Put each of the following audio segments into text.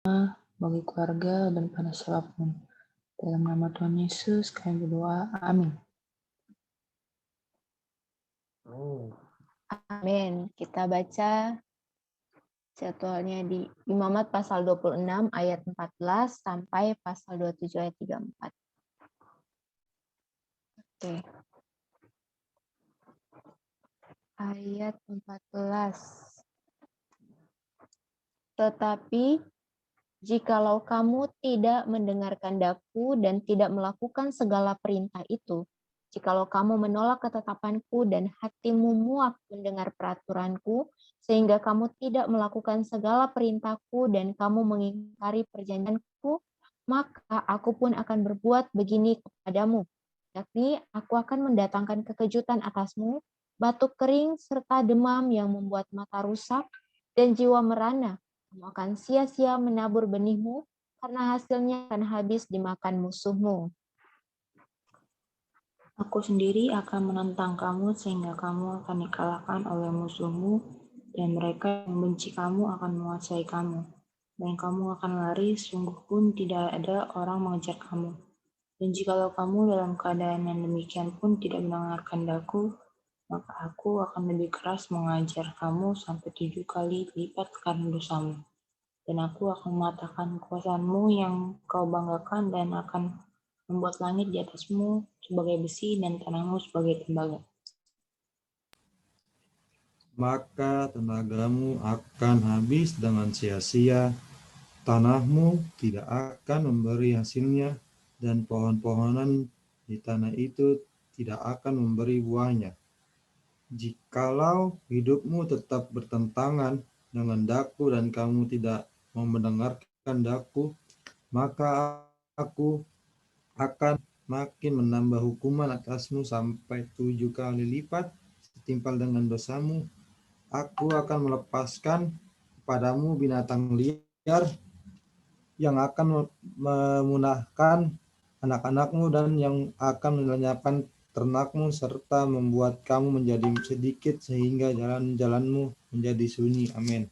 bagi keluarga, dan pada siapapun. Dalam nama Tuhan Yesus kami berdoa. Amin. Amin. Kita baca jadwalnya di Imamat pasal 26 ayat 14 sampai pasal 27 ayat 34. Oke. Ayat 14. Tetapi jikalau kamu tidak mendengarkan daku dan tidak melakukan segala perintah itu, jikalau kamu menolak ketetapanku dan hatimu muak mendengar peraturanku, sehingga kamu tidak melakukan segala perintahku dan kamu mengingkari perjanjianku, maka aku pun akan berbuat begini kepadamu. Yakni aku akan mendatangkan kekejutan atasmu, batuk kering serta demam yang membuat mata rusak dan jiwa merana. Kamu akan sia-sia menabur benihmu, karena hasilnya akan habis dimakan musuhmu. Aku sendiri akan menentang kamu sehingga kamu akan dikalahkan oleh musuhmu, dan mereka yang membenci kamu akan menguasai kamu. Dan kamu akan lari, sungguh pun tidak ada orang mengejar kamu. Dan jikalau kamu dalam keadaan yang demikian pun tidak mendengarkan daku, maka aku akan lebih keras mengajar kamu sampai 7 kali lipat karena dosamu. Dan aku akan mematahkan kekuasaanmu yang kau banggakan dan akan membuat langit di atasmu sebagai besi dan tanahmu sebagai tembaga. Maka tenagamu akan habis dengan sia-sia, tanahmu tidak akan memberi hasilnya, dan pohon-pohonan di tanah itu tidak akan memberi buahnya. Jikalau hidupmu tetap bertentangan dengan daku dan kamu tidak mau mendengarkan daku, maka aku akan makin menambah hukuman atasmu sampai 7 kali lipat setimpal dengan dosamu. Aku akan melepaskan kepadamu binatang liar yang akan memunahkan anak-anakmu dan yang akan melenyapkan ternakmu serta membuat kamu menjadi sedikit sehingga jalan-jalanmu menjadi sunyi. Amin.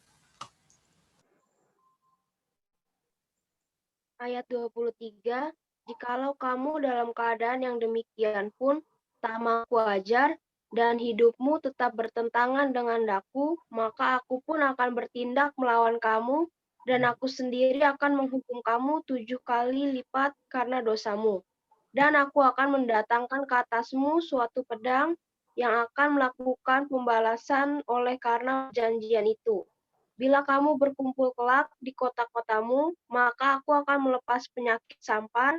Ayat 23, jikalau kamu dalam keadaan yang demikian pun tak mampu ajar dan hidupmu tetap bertentangan dengan daku, maka aku pun akan bertindak melawan kamu dan aku sendiri akan menghukum kamu 7 kali lipat karena dosamu. Dan aku akan mendatangkan ke atasmu suatu pedang yang akan melakukan pembalasan oleh karena perjanjian itu. Bila kamu berkumpul kelak di kota-kotamu, maka aku akan melepas penyakit sampar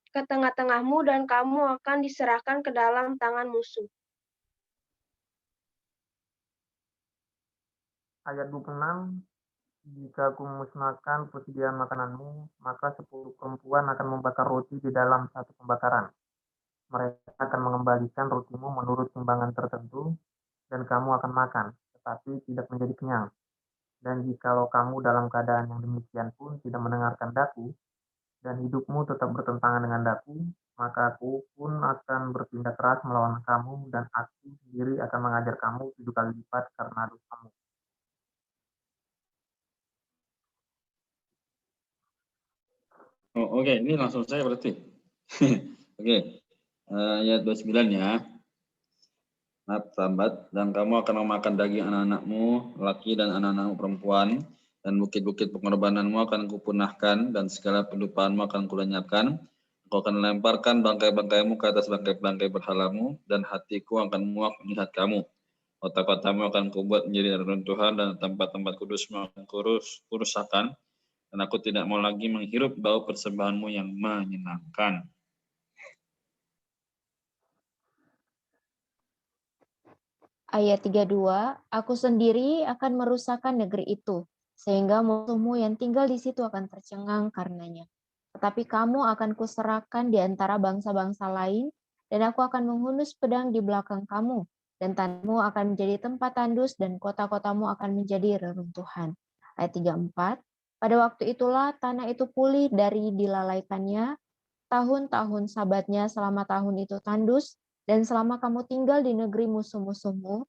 ke tengah-tengahmu dan kamu akan diserahkan ke dalam tangan musuh. Ayat 26, jika aku memusnahkan persediaan makananmu, maka 10 perempuan akan membakar roti di dalam satu pembakaran. Mereka akan mengembalikan rotimu menurut timbangan tertentu, dan kamu akan makan, tetapi tidak menjadi kenyang. Dan jikalau kamu dalam keadaan yang demikian pun tidak mendengarkan daku, dan hidupmu tetap bertentangan dengan daku, maka aku pun akan bertindak keras melawan kamu, dan aku sendiri akan mengajar kamu 7 kali lipat karena dosamu. Oh, oke, ini langsung saya berarti. Oke, ayat 29 ya. Sambat, dan kamu akan memakan daging anak-anakmu laki dan anak-anakmu perempuan, dan bukit-bukit pengorbananmu akan kupunahkan, dan segala pelupaanmu akan kulenyapkan. Aku akan melemparkan bangkai-bangkaimu ke atas bangkai-bangkai berhalamu, dan hatiku akan muak melihat kamu. Kota-kotamu akan kubuat menjadi reruntuhan, dan tempat-tempat kudusmu akan kurusakan, dan aku tidak mau lagi menghirup bau persembahanmu yang menyenangkan. Ayat 32, aku sendiri akan merusakkan negeri itu, sehingga musuhmu yang tinggal di situ akan tercengang karenanya. Tetapi kamu akan kuserahkan di antara bangsa-bangsa lain, dan aku akan menghunus pedang di belakang kamu, dan tanahmu akan menjadi tempat tandus, dan kota-kotamu akan menjadi reruntuhan. Ayat 34, pada waktu itulah tanah itu pulih dari dilalaikannya, tahun-tahun sabatnya selama tahun itu tandus, dan selama kamu tinggal di negeri musuh-musuhmu,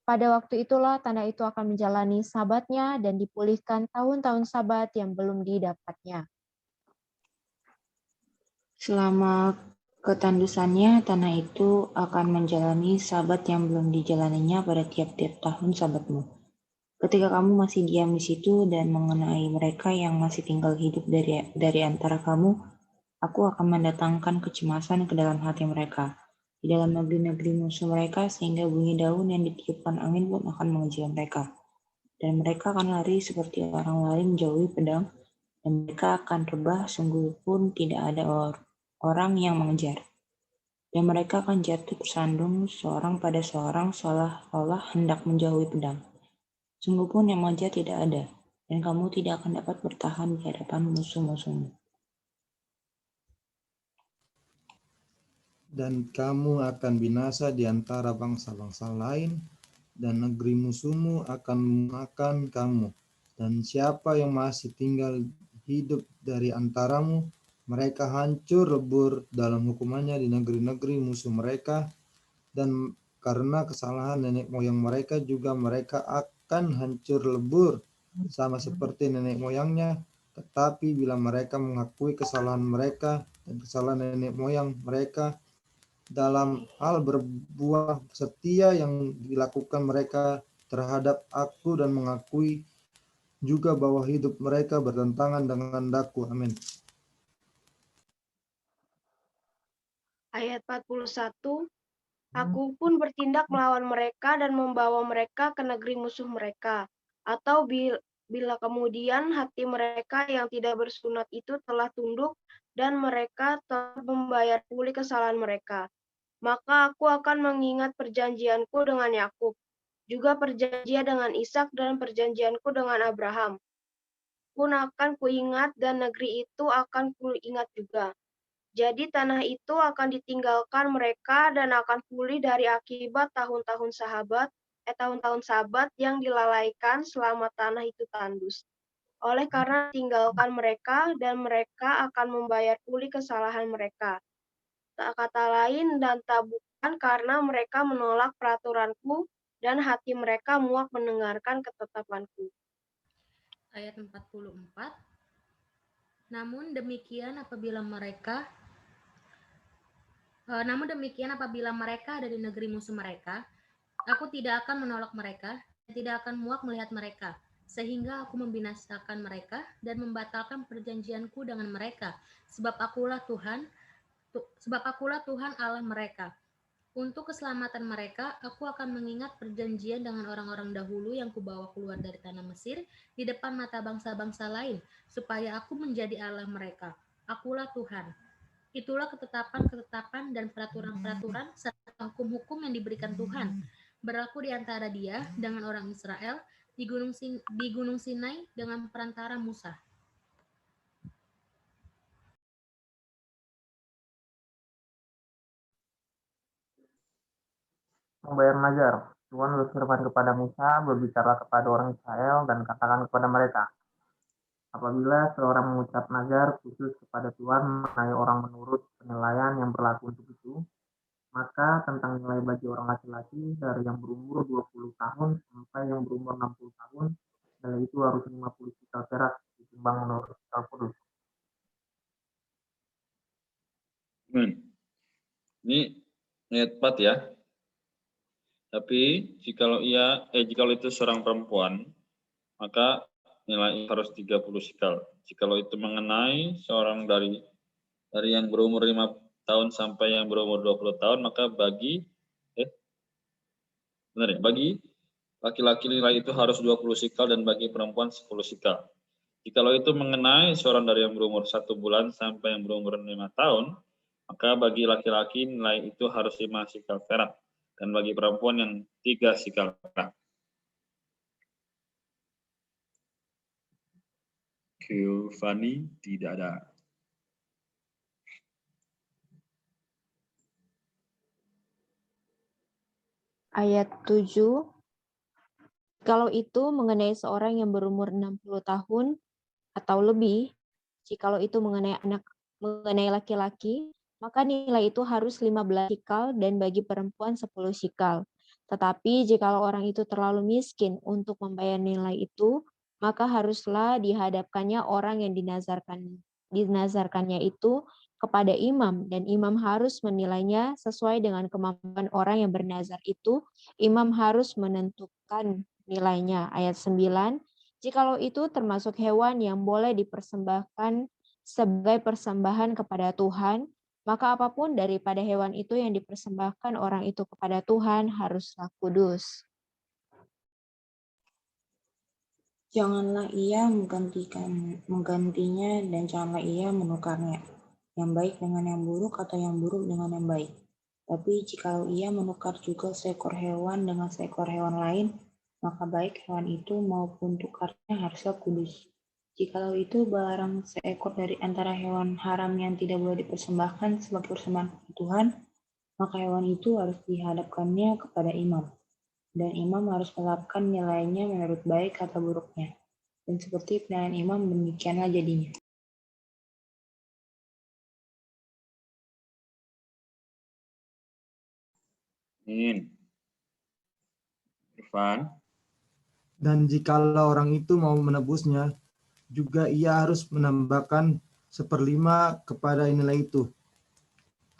Pada waktu itulah tanah itu akan menjalani sabatnya dan dipulihkan tahun-tahun sabat yang belum didapatnya. Selama ketandusannya, tanah itu akan menjalani sabat yang belum dijalaninya pada tiap-tiap tahun sabatmu. Ketika kamu masih diam di situ dan mengenai mereka yang masih tinggal hidup dari antara kamu, aku akan mendatangkan kecemasan ke dalam hati mereka, di dalam negeri-negeri musuh mereka, sehingga bunyi daun yang ditiupkan angin pun akan mengejar mereka. Dan mereka akan lari seperti orang lari menjauhi pedang, dan mereka akan rebah, sungguh pun tidak ada orang yang mengejar. Dan mereka akan jatuh bersandung seorang pada seorang seolah-olah hendak menjauhi pedang. Sungguh pun yang mengejar tidak ada, dan kamu tidak akan dapat bertahan di hadapan musuh-musuhmu. Dan kamu akan binasa di antara bangsa-bangsa lain, dan negeri musuhmu akan memakan kamu. Dan siapa yang masih tinggal hidup dari antaramu, mereka hancur lebur dalam hukumannya di negeri-negeri musuh mereka, dan karena kesalahan nenek moyang mereka juga mereka akan hancur lebur sama seperti nenek moyangnya. Tetapi bila mereka mengakui kesalahan mereka dan kesalahan nenek moyang mereka dalam hal berbuah setia yang dilakukan mereka terhadap aku dan mengakui juga bahwa hidup mereka bertentangan dengan daku. Amin. Ayat 41, aku pun bertindak melawan mereka dan membawa mereka ke negeri musuh mereka. Atau bila kemudian hati mereka yang tidak bersunat itu telah tunduk dan mereka telah membayar pulih kesalahan mereka, maka aku akan mengingat perjanjianku dengan Yakub, juga perjanjian dengan Ishak dan perjanjianku dengan Abraham. Pun akan kuingat dan negeri itu akan kuingat juga. Jadi tanah itu akan ditinggalkan mereka dan akan pulih dari akibat tahun-tahun sabat yang dilalaikan selama tanah itu tandus. Oleh karena tinggalkan mereka dan mereka akan membayar pulih kesalahan mereka. Tak kata lain dan tak bukan karena mereka menolak peraturanku dan hati mereka muak mendengarkan ketetapanku. Ayat 44. Namun demikian apabila mereka ada di negeri musuh mereka, aku tidak akan menolak mereka, tidak akan muak melihat mereka, sehingga aku membinasakan mereka dan membatalkan perjanjianku dengan mereka, sebab akulah Tuhan Allah mereka. Untuk keselamatan mereka, aku akan mengingat perjanjian dengan orang-orang dahulu yang kubawa keluar dari tanah Mesir di depan mata bangsa-bangsa lain, supaya aku menjadi Allah mereka. Akulah Tuhan. Itulah ketetapan-ketetapan dan peraturan-peraturan serta hukum-hukum yang diberikan Tuhan, berlaku di antara Dia dengan orang Israel di Gunung Sinai dengan perantara Musa. Membayar nazar. Tuhan berfirman kepada Musa, berbicara kepada orang Israel dan katakan kepada mereka, apabila seorang mengucap nazar khusus kepada Tuhan mengenai orang menurut penilaian yang berlaku untuk itu, maka tentang nilai bagi orang laki-laki dari yang berumur 20 tahun sampai yang berumur 60 tahun, nilai itu harus 50 sikal perak ditimbang menurut sikal kudus. Ini ayat 4 ya. Tapi jikalau itu seorang perempuan, maka nilai harus 30 sikal. Jikalau itu mengenai seorang dari yang berumur 5 tahun sampai yang berumur 20 tahun, maka bagi laki-laki nilai itu harus 20 sikal dan bagi perempuan 10 sikal. Jikalau itu mengenai seorang dari yang berumur 1 bulan sampai yang berumur 5 tahun, maka bagi laki-laki nilai itu harus 5 sikal perak dan bagi perempuan yang 3 sikal perak. Giovanni tidak ada. Ayat 7. Kalau itu mengenai seorang yang berumur 60 tahun atau lebih, jikalau itu mengenai laki-laki, maka nilai itu harus 15 sikal dan bagi perempuan 10 sikal. Tetapi jikalau orang itu terlalu miskin untuk membayar nilai itu, maka haruslah dihadapkannya orang yang dinazarkannya itu kepada imam, dan imam harus menilainya sesuai dengan kemampuan orang yang bernazar itu. Imam harus menentukan nilainya. Ayat 9, jikalau itu termasuk hewan yang boleh dipersembahkan sebagai persembahan kepada Tuhan, maka apapun daripada hewan itu yang dipersembahkan orang itu kepada Tuhan haruslah kudus. Janganlah ia menggantinya dan janganlah ia menukarnya, yang baik dengan yang buruk atau yang buruk dengan yang baik. Tapi jikalau ia menukar juga seekor hewan dengan seekor hewan lain, maka baik hewan itu maupun tukarnya haruslah kudus. Jikalau itu barang seekor dari antara hewan haram yang tidak boleh dipersembahkan sebagai persembahan Tuhan, maka hewan itu harus dihadapkannya kepada imam, dan imam harus menetapkan nilainya menurut baik atau buruknya. Dan seperti penilaian imam, demikianlah jadinya. Amin. Irfan. Dan jikalau orang itu mau menebusnya, juga ia harus menambahkan 1/5 kepada nilai itu.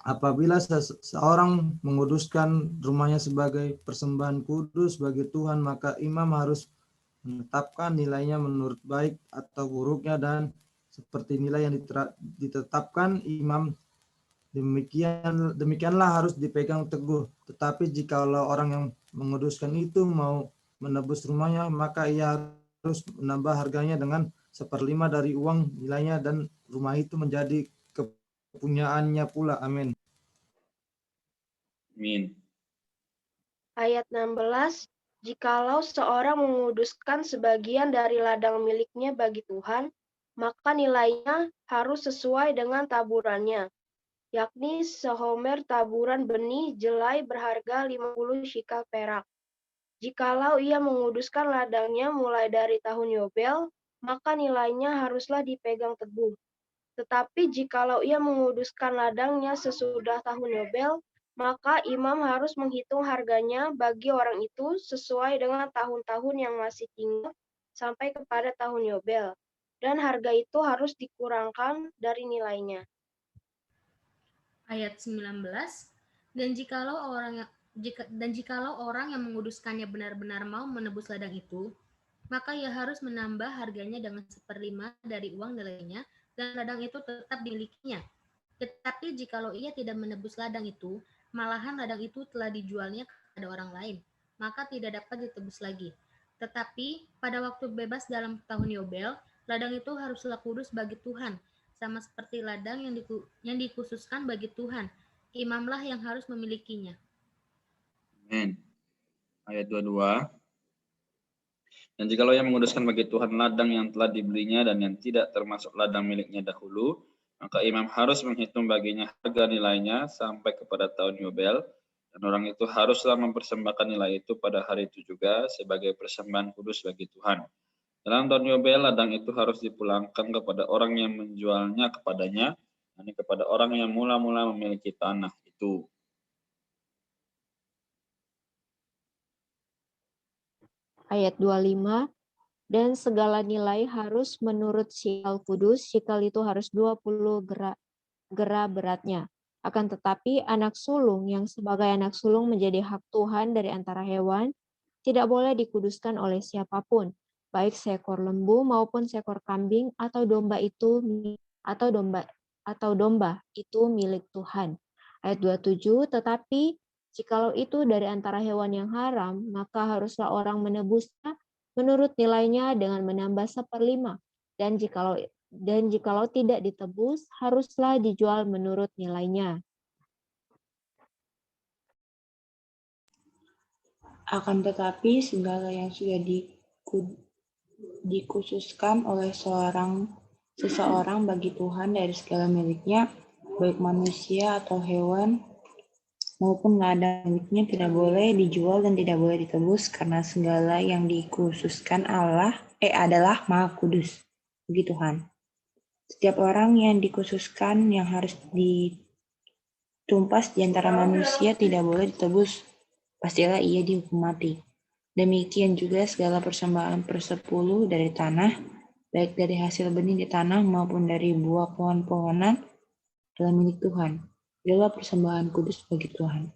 Apabila seorang menguduskan rumahnya sebagai persembahan kudus bagi Tuhan, maka imam harus menetapkan nilainya menurut baik atau buruknya, dan seperti nilai yang ditetapkan imam, demikianlah harus dipegang teguh. Tetapi jikalau orang yang menguduskan itu mau menebus rumahnya, maka ia harus menambah harganya dengan 1/5 dari uang nilainya, dan rumah itu menjadi kepunyaannya pula. Amin. Amin. Ayat 16, jikalau seorang menguduskan sebagian dari ladang miliknya bagi Tuhan, maka nilainya harus sesuai dengan taburannya, yakni sehomer taburan benih jelai berharga 50 shikal perak. Jikalau ia menguduskan ladangnya mulai dari tahun Yobel, maka nilainya haruslah dipegang teguh. Tetapi jikalau ia menguduskan ladangnya sesudah tahun Yobel, maka imam harus menghitung harganya bagi orang itu sesuai dengan tahun-tahun yang masih tinggal sampai kepada tahun Yobel, dan harga itu harus dikurangkan dari nilainya. Ayat 19, dan jikalau orang yang menguduskannya benar-benar mau menebus ladang itu, maka ia harus menambah harganya dengan 1/5 dari uang nilainya, dan ladang itu tetap dimilikinya. Tetapi jikalau ia tidak menebus ladang itu, malahan ladang itu telah dijualnya kepada orang lain, maka tidak dapat ditebus lagi. Tetapi pada waktu bebas dalam tahun Yobel, ladang itu haruslah kudus bagi Tuhan, sama seperti ladang yang dikhususkan bagi Tuhan. Imamlah yang harus memilikinya. Amin. Ayat 22. Dan jikalau ia menguduskan bagi Tuhan ladang yang telah dibelinya dan yang tidak termasuk ladang miliknya dahulu, maka imam harus menghitung baginya harga nilainya sampai kepada tahun Yobel, dan orang itu haruslah mempersembahkan nilai itu pada hari itu juga sebagai persembahan kudus bagi Tuhan. Dalam tahun Yobel, ladang itu harus dipulangkan kepada orang yang menjualnya kepadanya, yakni kepada orang yang mula-mula memiliki tanah itu. Ayat 25, dan segala nilai harus menurut sikal kudus, sikal itu harus 20 gera beratnya. Akan tetapi anak sulung yang sebagai anak sulung menjadi hak Tuhan dari antara hewan, tidak boleh dikuduskan oleh siapapun, baik seekor lembu maupun seekor kambing atau domba itu milik Tuhan. Ayat 27, tetapi jikalau itu dari antara hewan yang haram, maka haruslah orang menebusnya menurut nilainya dengan menambah 1/5. Dan jikalau tidak ditebus, haruslah dijual menurut nilainya. Akan tetapi segala yang sudah dikhususkan oleh seseorang bagi Tuhan dari segala miliknya, baik manusia atau hewan, maupun ladang miliknya, tidak boleh dijual dan tidak boleh ditebus, karena segala yang dikhususkan adalah maha kudus bagi Tuhan. Setiap orang yang dikhususkan yang harus ditumpas di antara manusia tidak boleh ditebus, pastilah ia dihukum mati. Demikian juga segala persembahan persepuluh dari tanah, baik dari hasil benih di tanah maupun dari buah pohon-pohonan, adalah milik Tuhan. Adalah persembahan kudus bagi Tuhan.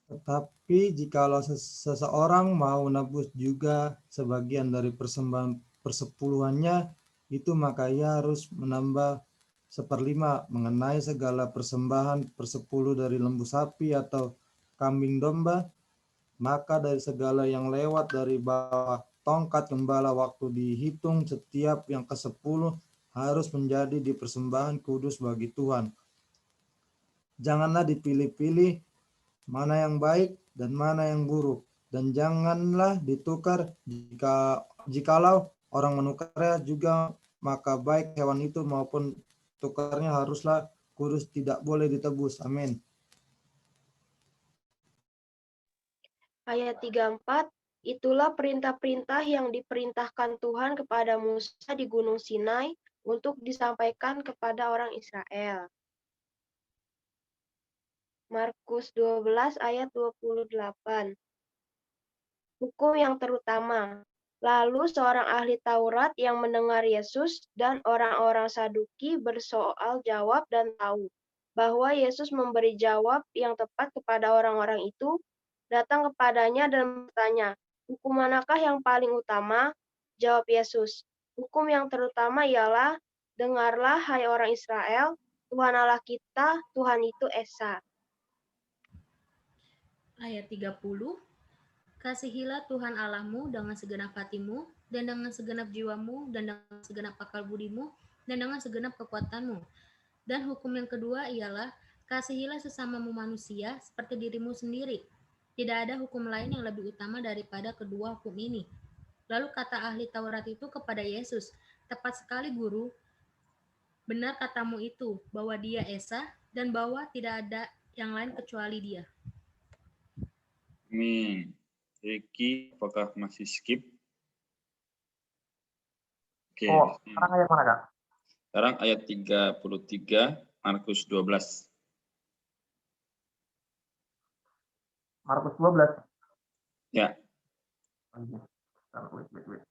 Tetapi jikalau seseorang mau menebus juga sebagian dari persembahan persepuluhannya, itu maka ia harus menambah 1/5 mengenai segala persembahan persepuluh dari lembu sapi atau kambing domba, maka dari segala yang lewat dari bawah tongkat gembala waktu dihitung, setiap yang ke-10 harus menjadi dipersembahkan kudus bagi Tuhan. Janganlah dipilih-pilih mana yang baik dan mana yang buruk, dan janganlah ditukar. Jikalau orang menukarnya juga, maka baik hewan itu maupun tukarnya haruslah kudus, tidak boleh ditebus. Amin. Ayat 34, itulah perintah-perintah yang diperintahkan Tuhan kepada Musa di Gunung Sinai untuk disampaikan kepada orang Israel. Markus 12 ayat 28. Hukum yang terutama. Lalu seorang ahli Taurat yang mendengar Yesus dan orang-orang Saduki bersoal jawab dan tahu bahwa Yesus memberi jawab yang tepat kepada orang-orang itu, datang kepadanya dan bertanya, hukum manakah yang paling utama? Jawab Yesus, hukum yang terutama ialah, dengarlah hai orang Israel, Tuhan Allah kita, Tuhan itu Esa. Ayat 30, kasihilah Tuhan Allahmu dengan segenap hatimu, dan dengan segenap jiwamu, dan dengan segenap akal budimu, dan dengan segenap kekuatanmu. Dan hukum yang kedua ialah, kasihilah sesamamu manusia seperti dirimu sendiri. Tidak ada hukum lain yang lebih utama daripada kedua hukum ini. Lalu kata ahli Taurat itu kepada Yesus, tepat sekali guru, benar katamu itu, bahwa dia Esa, dan bahwa tidak ada yang lain kecuali dia. Amin. Ricky, apakah masih skip? Oke. Sekarang ayat mana, Kak? Sekarang ayat 33, Markus 12. Markus 12. Ya. Wait.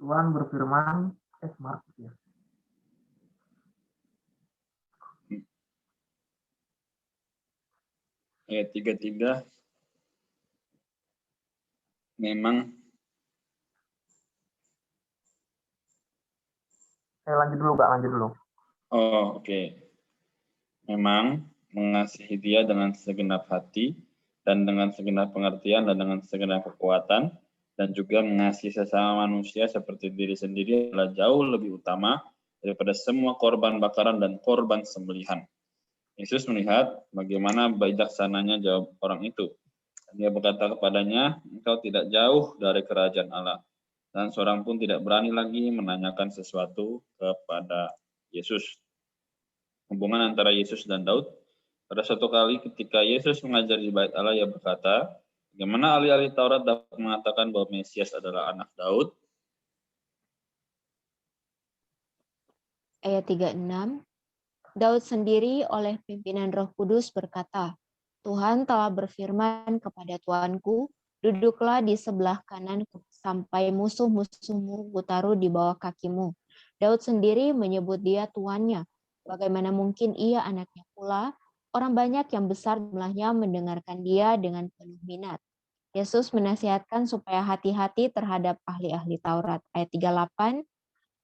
Tuhan berfirman, Markus ya. Ayat 33. Memang Lanjut dulu, Kak, lanjut dulu. Oh, oke. Memang mengasihi dia dengan segenap hati dan dengan segenap pengertian dan dengan segenap kekuatan, dan juga mengasihi sesama manusia seperti diri sendiri adalah jauh lebih utama daripada semua korban bakaran dan korban sembelihan. Yesus melihat bagaimana bijaksananya jawab orang itu. Dia berkata kepadanya, engkau tidak jauh dari kerajaan Allah. Dan seorang pun tidak berani lagi menanyakan sesuatu kepada Yesus. Hubungan antara Yesus dan Daud. Pada suatu kali ketika Yesus mengajar di Bait Allah, ia berkata, bagaimana ahli-ahli Taurat dapat mengatakan bahwa Mesias adalah anak Daud? Ayat 36, Daud sendiri oleh pimpinan Roh Kudus berkata, Tuhan telah berfirman kepada Tuanku, duduklah di sebelah kanan sampai musuh-musuhmu kutaruh di bawah kakimu. Daud sendiri menyebut dia tuannya. Bagaimana mungkin ia anaknya pula? Orang banyak yang besar jumlahnya mendengarkan dia dengan penuh minat. Yesus menasihatkan supaya hati-hati terhadap ahli-ahli Taurat. Ayat 38,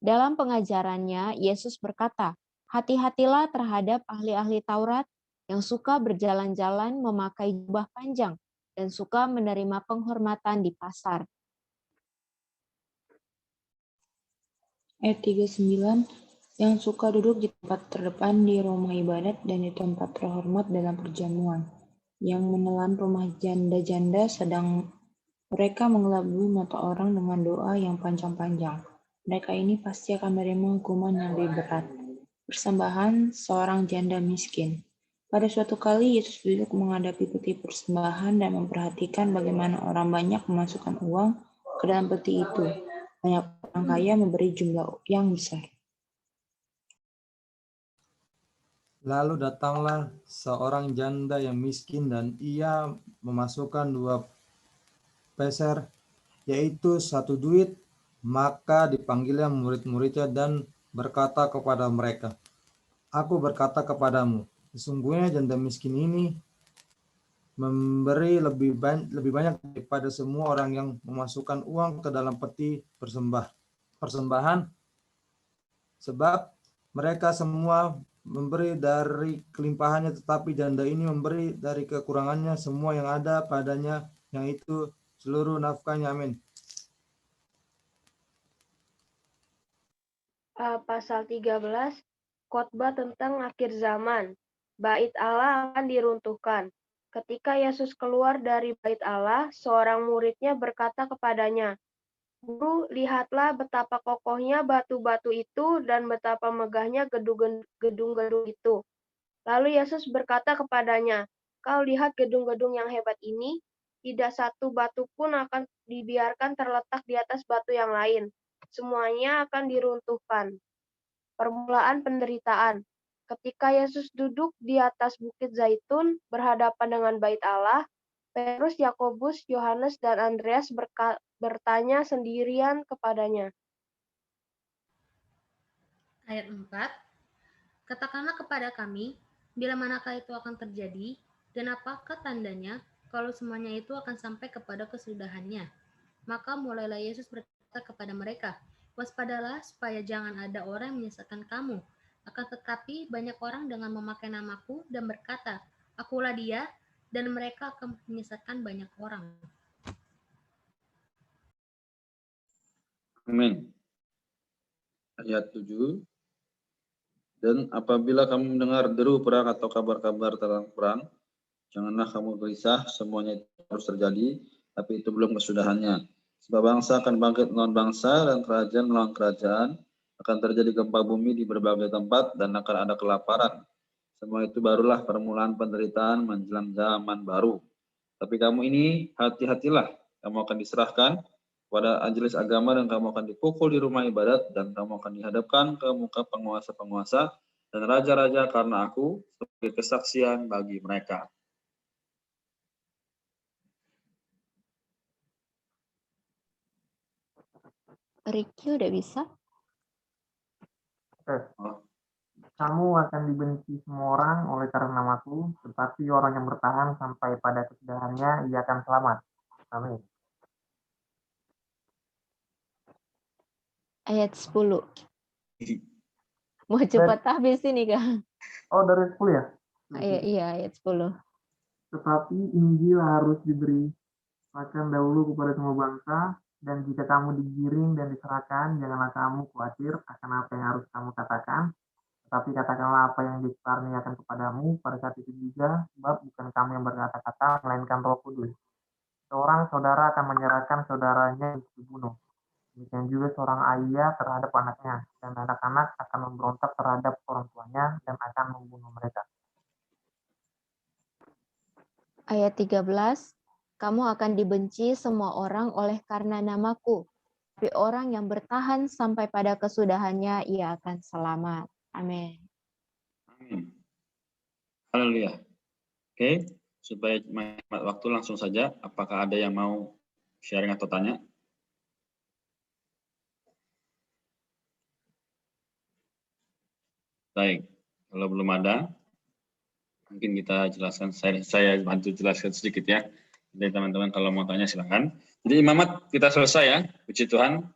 dalam pengajarannya, Yesus berkata, hati-hatilah terhadap ahli-ahli Taurat yang suka berjalan-jalan memakai jubah panjang dan suka menerima penghormatan di pasar. Ayat 39, yang suka duduk di tempat terdepan di rumah ibadat dan di tempat terhormat dalam perjamuan, yang menelan rumah janda-janda sedang mereka mengelabui mata orang dengan doa yang panjang-panjang. Mereka ini pasti akan menerima hukuman yang lebih berat. Persembahan seorang janda miskin. Pada suatu kali Yesus duduk menghadapi peti persembahan dan memperhatikan bagaimana orang banyak memasukkan uang ke dalam peti itu. Banyak orang kaya memberi jumlah yang besar. Lalu datanglah seorang janda yang miskin dan ia memasukkan 2 peser, yaitu 1 duit. Maka dipanggilnya murid-muridnya dan berkata kepada mereka, Aku berkata kepadamu, sesungguhnya janda miskin ini memberi lebih banyak daripada semua orang yang memasukkan uang ke dalam peti persembahan, sebab mereka semua memberi dari kelimpahannya, tetapi janda ini memberi dari kekurangannya semua yang ada padanya, yang itu seluruh nafkahnya. Amin. Pasal 13, khotbah tentang akhir zaman. Bait Allah akan diruntuhkan. Ketika Yesus keluar dari bait Allah, seorang muridnya berkata kepadanya, Guru, lihatlah betapa kokohnya batu-batu itu dan betapa megahnya gedung-gedung itu. Lalu Yesus berkata kepadanya, Kau lihat gedung-gedung yang hebat ini? Tidak satu batu pun akan dibiarkan terletak di atas batu yang lain. Semuanya akan diruntuhkan. Permulaan penderitaan. Ketika Yesus duduk di atas Bukit Zaitun berhadapan dengan Bait Allah, Petrus, Yakobus, Yohanes, dan Andreas bertanya sendirian kepadanya. Ayat 4, katakanlah kepada kami, bila manakah itu akan terjadi, dan apakah tandanya kalau semuanya itu akan sampai kepada kesudahannya. Maka mulailah Yesus berkata kepada mereka, waspadalah supaya jangan ada orang yang menyesatkan kamu. Akan tetapi banyak orang dengan memakai namaku dan berkata, akulah dia, dan mereka akan menyesatkan banyak orang. Amin. Ayat 7. Dan apabila kamu mendengar deru perang atau kabar-kabar tentang perang, janganlah kamu gelisah, semuanya itu harus terjadi, tapi itu belum kesudahannya. Sebab bangsa akan bangkit melawan bangsa dan kerajaan melawan kerajaan, akan terjadi gempa bumi di berbagai tempat dan akan ada kelaparan. Semua itu barulah permulaan penderitaan menjelang zaman baru. Tapi kamu ini hati-hatilah, kamu akan diserahkan pada majelis agama dan kamu akan dipukul di rumah ibadat dan kamu akan dihadapkan ke muka penguasa-penguasa dan raja-raja karena aku sebagai kesaksian bagi mereka. Ricky udah bisa? Oke. Kamu akan dibenci semua orang oleh karena namaku, tetapi orang yang bertahan sampai pada kesudahannya, ia akan selamat. Amin. Ayat 10. Mau cepat habis ini, Kak? Oh, dari 10 ya? Iya, ayat 10. Tetapi Injil harus diberitakan dahulu kepada semua bangsa, dan jika kamu digiring dan diserahkan, janganlah kamu khawatir akan apa yang harus kamu katakan, tetapi katakanlah apa yang dikaruniakan kepadamu pada saat itu juga, sebab bukan kamu yang berkata-kata, melainkan Roh Kudus. Seorang saudara akan menyerahkan saudaranya untuk dibunuh. Demikian juga seorang ayah terhadap anaknya, dan anak-anak akan memberontak terhadap orang tuanya dan akan membunuh mereka. Ayat 13, kamu akan dibenci semua orang oleh karena namaku, tapi orang yang bertahan sampai pada kesudahannya, ia akan selamat. Amin. Amin. Haleluya. Oke, supaya menghemat waktu langsung saja, apakah ada yang mau sharing atau tanya? Baik, kalau belum ada, mungkin kita jelaskan, saya bantu jelaskan sedikit ya. Jadi teman-teman kalau mau tanya silakan. Jadi imamat kita selesai ya, puji Tuhan.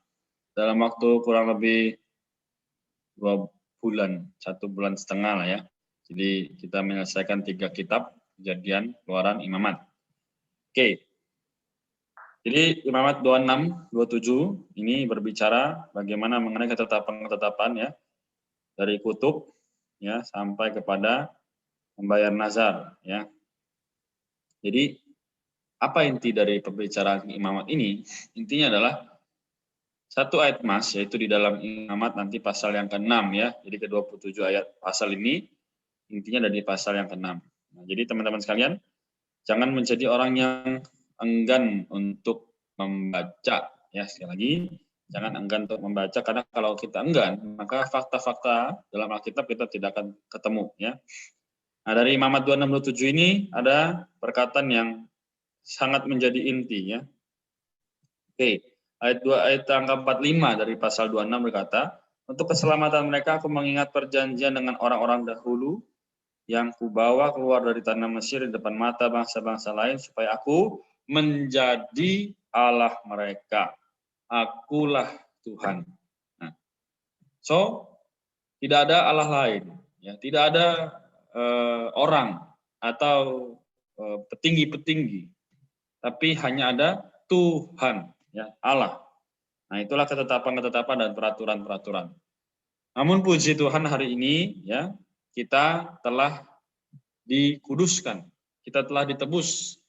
Dalam waktu kurang lebih 2 bulan, 1,5 bulan lah ya. Jadi kita menyelesaikan 3 kitab, Kejadian, Keluaran, Imamat. Oke. Jadi Imamat 26, 27 ini berbicara bagaimana mengenai ketetapan-ketetapan ya dari kutub ya sampai kepada membayar nazar ya. Jadi apa inti dari pembicaraan Imamat ini? Intinya adalah satu ayat mas, yaitu di dalam Imamat nanti pasal yang ke-6 ya. Jadi ke-27 ayat pasal ini intinya ada di pasal yang ke-6. Nah, jadi teman-teman sekalian, jangan menjadi orang yang enggan untuk membaca ya. Sekali lagi, Jangan enggan untuk membaca, karena kalau kita enggan, maka fakta-fakta dalam Alkitab kita tidak akan ketemu. Ya. Nah, dari Imamat 26:27 ini ada perkataan yang sangat menjadi inti. Ya. Oke, ayat angka 45 dari pasal 26 berkata, untuk keselamatan mereka aku mengingat perjanjian dengan orang-orang dahulu yang kubawa keluar dari tanah Mesir di depan mata bangsa-bangsa lain, supaya aku menjadi Allah mereka. Akulah Tuhan. Nah, so tidak ada Allah lain, ya, tidak ada orang atau petinggi-petinggi, tapi hanya ada Tuhan, ya, Allah. Nah, itulah ketetapan-ketetapan dan peraturan-peraturan. Namun puji Tuhan hari ini, ya, kita telah dikuduskan, kita telah ditebus,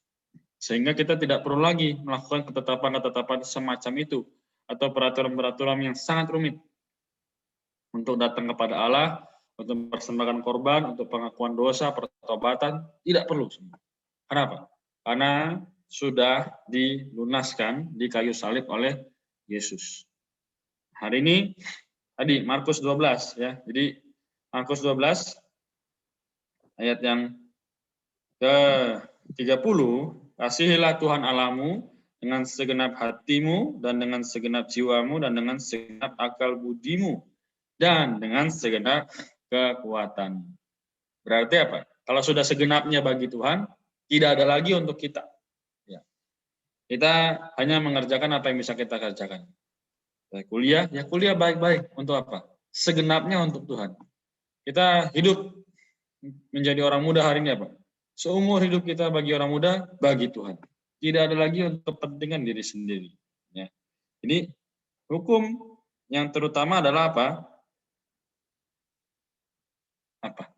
sehingga kita tidak perlu lagi melakukan ketetapan-ketetapan semacam itu atau peraturan-peraturan yang sangat rumit untuk datang kepada Allah, untuk mempersembahkan korban, untuk pengakuan dosa, pertobatan, tidak perlu. Kenapa? Karena sudah dilunaskan di kayu salib oleh Yesus. Hari ini tadi Markus 12, ya. Jadi Markus 12 ayat yang ke-30, kasihilah Tuhan Allahmu dengan segenap hatimu dan dengan segenap jiwamu dan dengan segenap akal budimu dan dengan segenap kekuatan. Berarti apa? Kalau sudah segenapnya bagi Tuhan, tidak ada lagi untuk kita. Ya. Kita hanya mengerjakan apa yang bisa kita kerjakan. Kuliah, ya kuliah baik-baik. Untuk apa? Segenapnya untuk Tuhan. Kita hidup menjadi orang muda hari ini apa? Seumur hidup kita bagi orang muda, bagi Tuhan. Tidak ada lagi untuk kepentingan diri sendiri. Ya. Jadi hukum yang terutama adalah apa? Apa?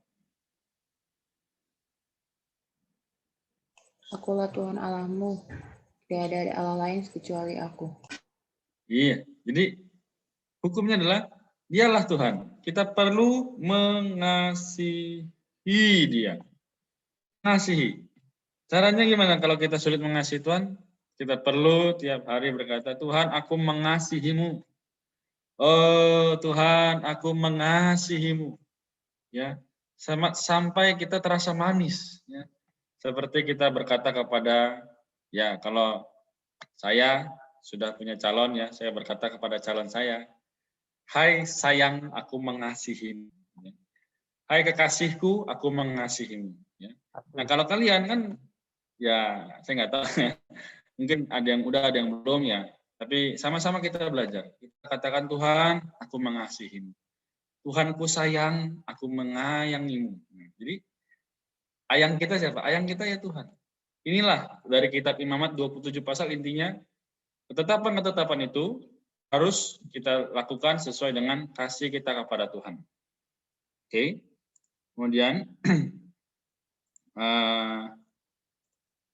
Akulah Tuhan Allahmu, tiada ada Allah lain kecuali aku. Iya, jadi hukumnya adalah dialah Tuhan. Kita perlu mengasihi Dia. Mengasihi. Caranya gimana kalau kita sulit mengasihi Tuhan? Kita perlu tiap hari berkata, Tuhan, aku mengasihimu. Oh Tuhan, aku mengasihimu. Ya, sampai kita terasa manis. Ya. Seperti kita berkata kepada, ya kalau saya sudah punya calon, ya saya berkata kepada calon saya, hai sayang, aku mengasihimu. Ya. Hai kekasihku, aku mengasihimu. Ya. Nah kalau kalian kan, ya saya nggak tahu, ya. Mungkin ada yang udah, ada yang belum, ya. Tapi sama-sama kita belajar. Kita katakan, Tuhan, aku mengasihimu. Tuhanku sayang, aku mengayangimu. Nah, jadi ayang kita siapa? Ayang kita ya Tuhan. Inilah dari kitab Imamat 27 pasal intinya, ketetapan-ketetapan itu harus kita lakukan sesuai dengan kasih kita kepada Tuhan. Oke. Kemudian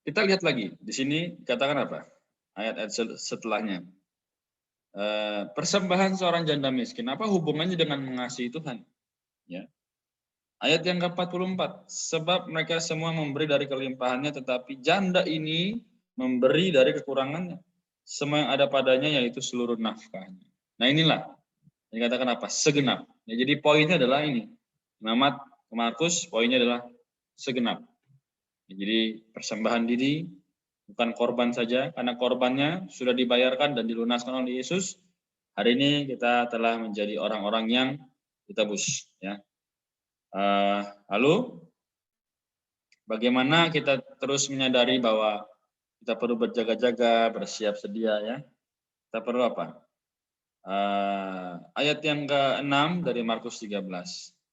kita lihat lagi. Di sini dikatakan apa? Ayat-ayat setelahnya. Persembahan seorang janda miskin. Apa hubungannya dengan mengasihi Tuhan? Ya. Ayat yang ke-44, sebab mereka semua memberi dari kelimpahannya, tetapi janda ini memberi dari kekurangannya. Semua yang ada padanya, yaitu seluruh nafkahnya. Nah inilah, dikatakan apa? Segenap. Ya, jadi poinnya adalah ini. Imamat Markus, poinnya adalah segenap. Ya, jadi persembahan diri, bukan korban saja, karena korbannya sudah dibayarkan dan dilunaskan oleh Yesus. Hari ini kita telah menjadi orang-orang yang ditebus. Ya. Lalu bagaimana kita terus menyadari bahwa kita perlu berjaga-jaga, bersiap sedia, ya. Kita perlu apa? Ayat yang ke-6 dari Markus 13.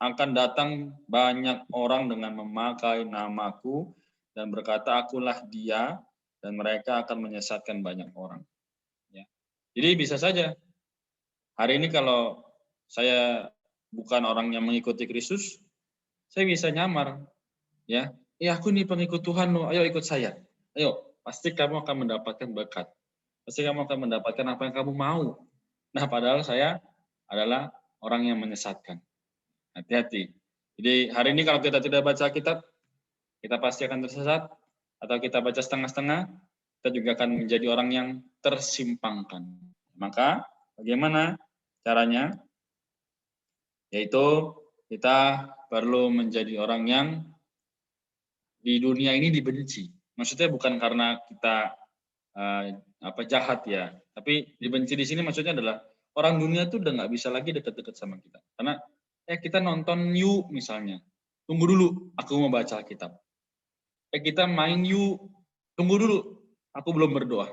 Akan datang banyak orang dengan memakai namaku dan berkata, akulah dia, dan mereka akan menyesatkan banyak orang. Ya. Jadi bisa saja hari ini kalau saya bukan orang yang mengikuti Kristus, saya bisa nyamar, ya. Aku nih pengikut Tuhan loh, ayo ikut saya. Ayo, pasti kamu akan mendapatkan berkat. Pasti kamu akan mendapatkan apa yang kamu mau. Nah, padahal saya adalah orang yang menyesatkan. Hati-hati. Jadi hari ini kalau kita tidak baca kitab, kita pasti akan tersesat. Atau kita baca setengah-setengah, kita juga akan menjadi orang yang tersimpangkan. Maka Bagaimana caranya? Yaitu kita perlu menjadi orang yang di dunia ini dibenci. Maksudnya bukan karena kita jahat ya, tapi dibenci di sini maksudnya adalah orang dunia tuh udah nggak bisa lagi deket-deket sama kita. Karena kita nonton yuk misalnya, tunggu dulu, aku mau baca Alkitab. Kita main yuk, tunggu dulu, aku belum berdoa.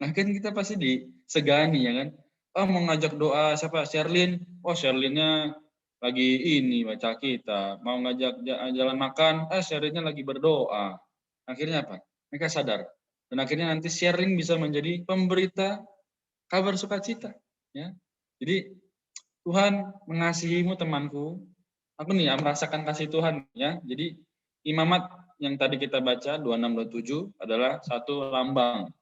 Nah kan kita pasti disegani ya kan. Oh mau ngajak doa siapa? Sherlyn. Oh Sherlynnya lagi ini baca kita. Mau ngajak jalan makan, Sherlynnya lagi berdoa. Akhirnya apa? Mereka sadar. Dan akhirnya nanti Sherlyn bisa menjadi pemberita kabar sukacita. Ya. Jadi Tuhan mengasihimu temanku. Aku nih merasakan kasih Tuhan ya. Jadi imamat yang tadi kita baca 26-27 adalah satu lambang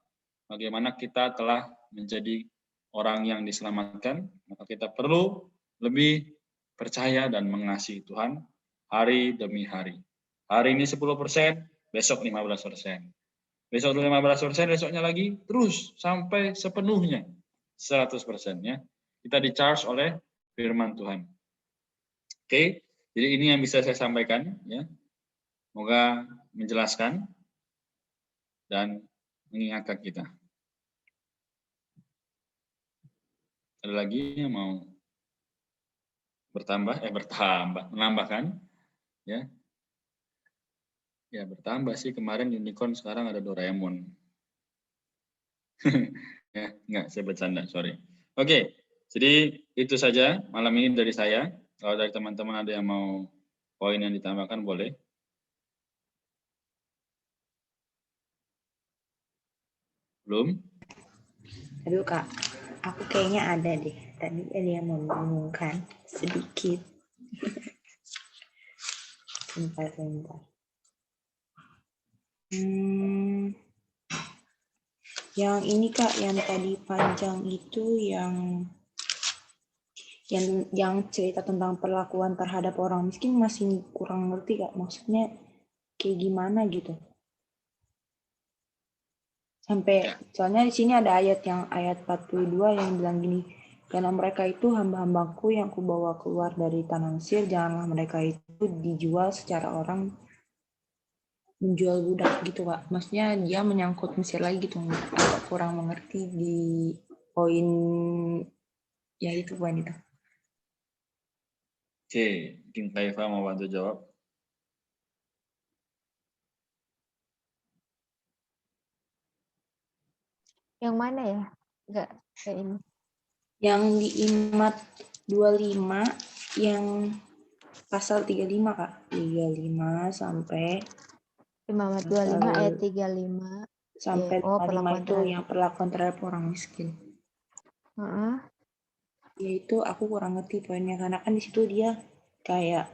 bagaimana kita telah menjadi orang yang diselamatkan, maka kita perlu lebih percaya dan mengasihi Tuhan hari demi hari. Hari ini 10%, besok 15%. Besok 15%, besoknya lagi terus sampai sepenuhnya 100% ya. Kita di-charge oleh firman Tuhan. Oke, jadi ini yang bisa saya sampaikan ya. Semoga menjelaskan dan mengingatkan kita. Ada lagi yang mau menambahkan ya? Ya bertambah sih, kemarin unicorn, sekarang ada Doraemon. Ya, enggak, saya bercanda, sorry. Oke, jadi itu saja malam ini dari saya. Kalau dari teman-teman ada yang mau poin yang ditambahkan, boleh. Belum? Aduh Kak, aku kayaknya ada deh. Tadi ada yang mau ngomongkan sedikit. Sebentar. Yang ini Kak, yang tadi panjang itu yang cerita tentang perlakuan terhadap orang miskin masih kurang ngerti Kak. Maksudnya kayak gimana gitu. Sampai soalnya di sini ada ayat 42 yang bilang gini, karena mereka itu hamba-hambaku yang kubawa keluar dari tanah Mesir, janganlah mereka itu dijual secara orang menjual budak gitu Kak. Maksudnya dia menyangkut Mesir lagi gitu, agak kurang mengerti di poin ya itu poin itu. Oke, mungkin Kak Eva mau bantu jawab. Yang mana ya? Enggak, kayak ini. Yang di Imat 25 yang pasal 35 Kak. 35 sampai Imamat 25 ayat 35 sampai 55 itu yang perlakuan terhadap orang miskin. Yaitu aku kurang ngerti poinnya karena kan di situ dia kayak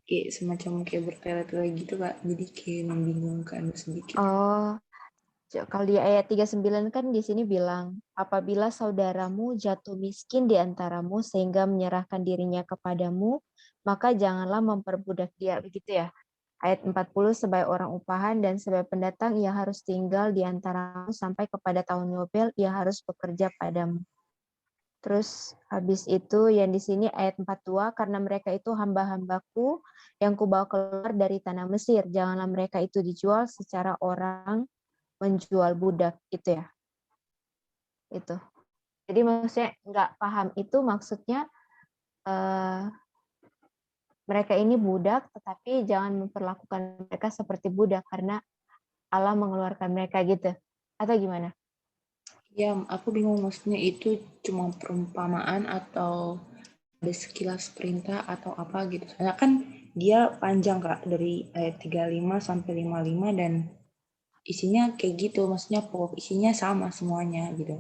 kayak semacam kayak bertele-tele gitu Kak. Jadi kayak membingungkan sedikit. Oh, kalau di ayat 39 kan di sini bilang, apabila saudaramu jatuh miskin di antaramu sehingga menyerahkan dirinya kepadamu, maka janganlah memperbudak dia, begitu ya. Ayat 40, sebagai orang upahan dan sebagai pendatang ia harus tinggal di antaramu sampai kepada tahun Yobel, ia harus bekerja padamu. Terus habis itu yang di sini ayat 42, karena mereka itu hamba-hambaku yang kubawa keluar dari tanah Mesir, janganlah mereka itu dijual secara orang menjual budak, itu ya. Itu. Jadi maksudnya nggak paham itu maksudnya mereka ini budak, tetapi jangan memperlakukan mereka seperti budak karena Allah mengeluarkan mereka gitu. Atau gimana? Ya, aku bingung maksudnya itu cuma perumpamaan atau ada sekilas perintah atau apa gitu. Soalnya kan dia panjang Kak, dari ayat 35 sampai 55 dan isinya kayak gitu, maksudnya pokok isinya sama semuanya gitu.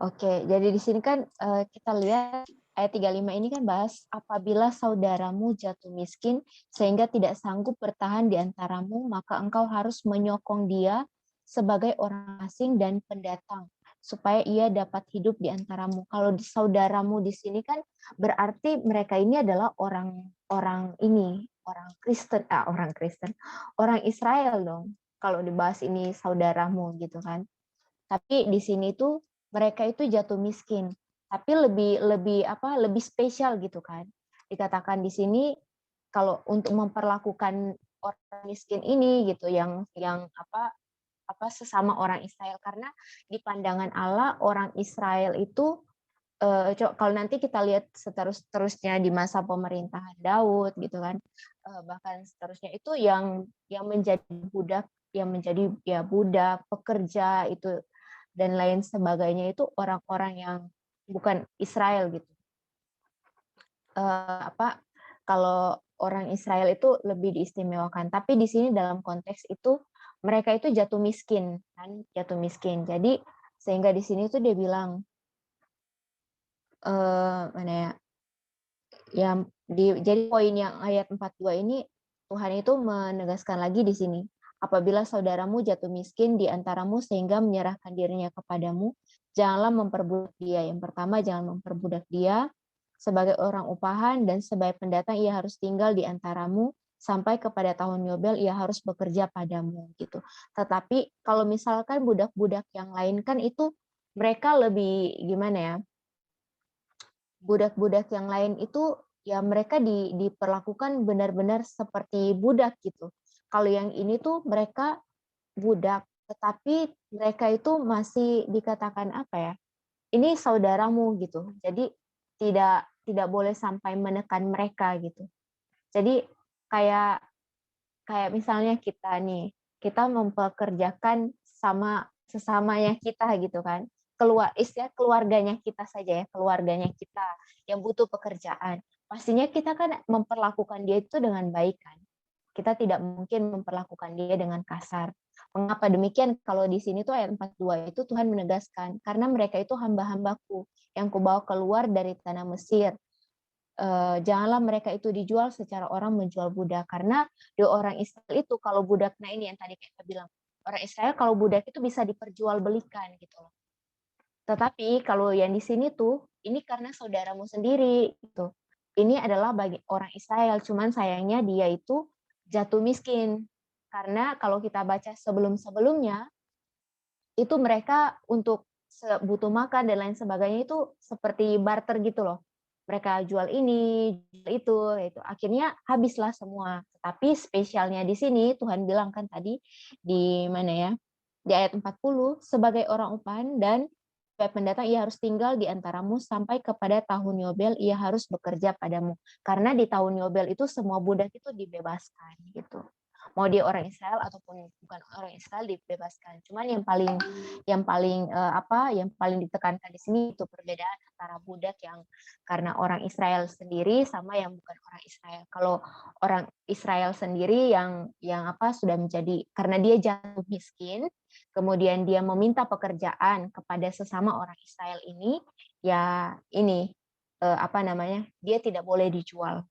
Oke, jadi di sini kan kita lihat ayat 35 ini kan bahas apabila saudaramu jatuh miskin sehingga tidak sanggup bertahan di antaramu, maka engkau harus menyokong dia sebagai orang asing dan pendatang supaya ia dapat hidup di antaramu. Kalau di saudaramu di sini kan berarti mereka ini adalah orang Kristen, orang Israel dong. kalau dibahas ini saudaramu gitu kan. Tapi di sini tuh mereka itu jatuh miskin, tapi lebih spesial gitu kan. Dikatakan di sini kalau untuk memperlakukan orang miskin ini gitu yang sesama orang Israel, karena di pandangan Allah orang Israel itu kalau nanti kita lihat seterusnya di masa pemerintahan Daud gitu kan, bahkan seterusnya itu yang menjadi budak, yang menjadi ya budak, pekerja itu dan lain sebagainya itu orang-orang yang bukan Israel gitu. Kalau orang Israel itu lebih diistimewakan, tapi di sini dalam konteks itu mereka itu jatuh miskin kan, jatuh miskin. Jadi sehingga di sini tuh dia bilang mana ya, jadi poin yang ayat 42 ini Tuhan itu menegaskan lagi di sini, apabila saudaramu jatuh miskin di antaramu sehingga menyerahkan dirinya kepadamu, janganlah memperbudak dia. Yang pertama, jangan memperbudak dia. Sebagai orang upahan dan sebagai pendatang ia harus tinggal di antaramu sampai kepada tahun Yobel ia harus bekerja padamu gitu. Tetapi kalau misalkan budak-budak yang lain kan itu mereka lebih gimana ya? Budak-budak yang lain itu ya mereka diperlakukan benar-benar seperti budak gitu. Kalau yang ini tuh mereka budak, tetapi mereka itu masih dikatakan apa ya? Ini saudaramu gitu. Jadi tidak boleh sampai menekan mereka gitu. Jadi kayak misalnya kita nih, kita mempekerjakan sama sesamanya kita gitu kan. Keluarganya kita saja ya, keluarganya kita yang butuh pekerjaan. Pastinya kita kan memperlakukan dia itu dengan baik kan. Kita tidak mungkin memperlakukan dia dengan kasar. Mengapa demikian? Kalau di sini tuh ayat 42 itu Tuhan menegaskan, karena mereka itu hamba-hambaku yang kubawa keluar dari tanah Mesir. Janganlah mereka itu dijual secara orang menjual budak, karena di orang Israel itu kalau budak, nah ini yang tadi kita bilang, orang Israel kalau budak itu bisa diperjualbelikan gitu loh. Tetapi kalau yang di sini tuh ini karena saudaramu sendiri gitu. Ini adalah bagi orang Israel, cuman sayangnya dia itu jatuh miskin. Karena kalau kita baca sebelum-sebelumnya itu mereka untuk butuh makan dan lain sebagainya itu seperti barter gitu loh. Mereka jual ini, jual itu. Akhirnya habislah semua. Tapi spesialnya di sini Tuhan bilang kan tadi di mana ya? Di ayat 40, sebagai orang upahan dan sebagai pendatang ia harus tinggal di antaramu sampai kepada tahun Yobel ia harus bekerja padamu. Karena di tahun Yobel itu semua budak itu dibebaskan gitu. Mau dia orang Israel ataupun bukan orang Israel dibebaskan. Cuman yang paling ditekankan di sini itu perbedaan antara budak yang karena orang Israel sendiri sama yang bukan orang Israel. Kalau orang Israel sendiri yang sudah menjadi, karena dia jatuh miskin, kemudian dia meminta pekerjaan kepada sesama orang Israel ini, ya ini dia tidak boleh dijual.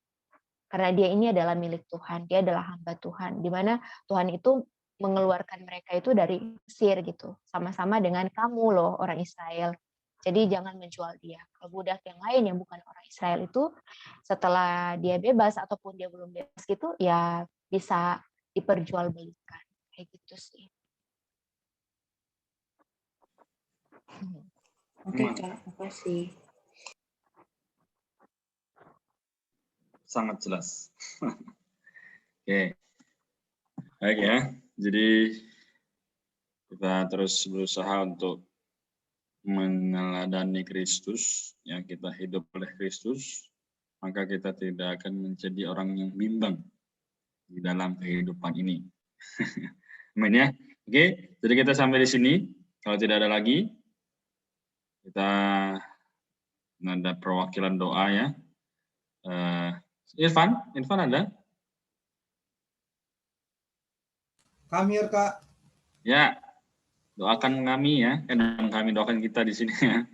Karena dia ini adalah milik Tuhan, dia adalah hamba Tuhan, di mana Tuhan itu mengeluarkan mereka itu dari Mesir gitu, sama-sama dengan kamu loh orang Israel. Jadi jangan menjual dia. Kalau budak yang lain yang bukan orang Israel itu setelah dia bebas ataupun dia belum bebas gitu, ya bisa diperjualbelikan kayak gitu sih. Oke Kak, makasih. Sangat jelas. Oke. Baik ya. Jadi kita terus berusaha untuk meneladani Kristus, yang kita hidup oleh Kristus, maka kita tidak akan menjadi orang yang bimbang di dalam kehidupan ini. Amin ya. Oke, jadi kita sampai di sini. Kalau tidak ada lagi, kita ada perwakilan doa ya. Irfan ada? Kami ya, Kak. Ya, doakan kami ya, dan kami doakan kita di sini ya.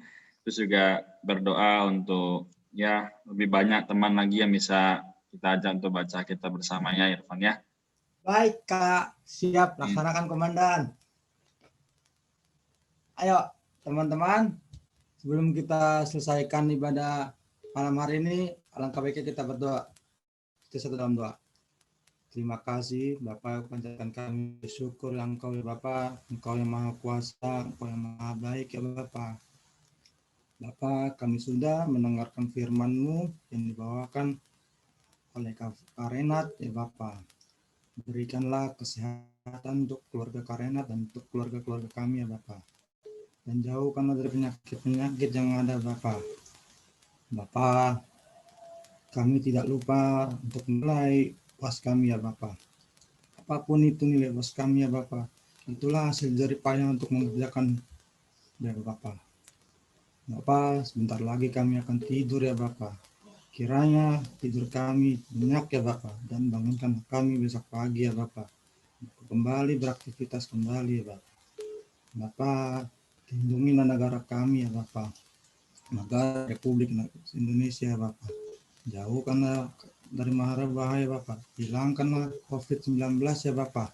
Terus juga berdoa untuk ya lebih banyak teman lagi yang bisa kita ajak untuk baca kita bersama ya, Irfan ya. Baik Kak, siap laksanakan komandan. Ayo teman-teman, sebelum kita selesaikan ibadah malam hari ini, alangkah baiknya kita berdoa. Kita satu dalam doa. Terima kasih Bapak, panjatkan kami bersyukur yang Engkau ya Bapak, Engkau yang Maha Kuasa, Engkau yang Maha Baik ya Bapak. Bapak, kami sudah mendengarkan firman-Mu yang dibawakan oleh Kak Renat ya Bapak. Berikanlah kesehatan untuk keluarga Kak Renat dan untuk keluarga-keluarga kami ya Bapak. Dan jauhkanlah dari penyakit-penyakit yang ada Bapak. Bapak, kami tidak lupa untuk mulai puas kami ya Bapak. Apapun itu nilai puas kami ya Bapak. Itulah hasil jerih payah untuk mengerjakan ya Bapak. Bapak, sebentar lagi kami akan tidur ya Bapak. Kiranya tidur kami nyenyak ya Bapak, dan bangunkan kami besok pagi ya Bapak. Kembali beraktivitas kembali ya Bapak. Bapak, lindungilah negara kami ya Bapak. Negara Republik Indonesia ya Bapak. Jauhkanlah dari mara bahaya Bapak. Hilangkanlah COVID-19 ya Bapak.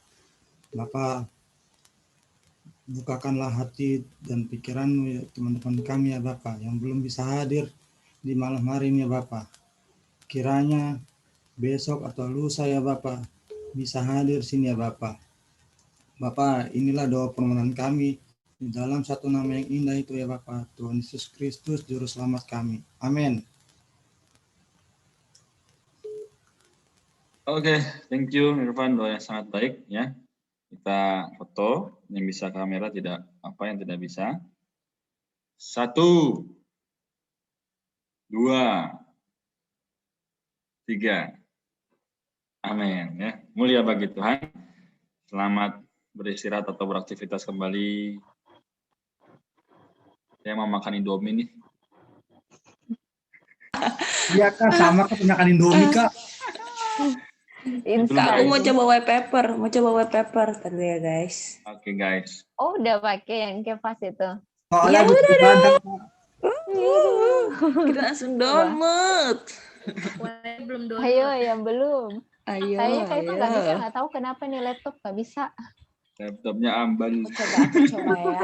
Bapak, bukakanlah hati dan pikiran ya, teman-teman kami ya Bapak yang belum bisa hadir di malam hari ini ya Bapak. Kiranya besok atau lusa ya Bapak bisa hadir sini ya Bapak. Bapak, inilah doa permohonan kami di dalam satu nama yang indah itu ya Bapak, Tuhan Yesus Kristus Juru Selamat kami. Amin. Oke, thank you Irfan, doa yang sangat baik ya. Kita foto, yang bisa kamera tidak apa yang tidak bisa. 1, 2, 3. Amin ya. Mulia bagi Tuhan. Selamat beristirahat atau beraktivitas kembali. Saya mau makan Indomie nih. Iya Kak, sama Kak, makan Indomie Kak. Kak, aku mau coba white pepper tadi ya guys. Oke guys. Oh, udah pakai yang kevas itu. Soalnya Ya butuh badan. Kita langsung download. Belum download. Ayo, yang belum. Ayo, Kayaknya Kak Iva nggak bisa, ayo. nggak tahu kenapa nih laptop nggak bisa. Laptopnya ambal. Aku coba ya.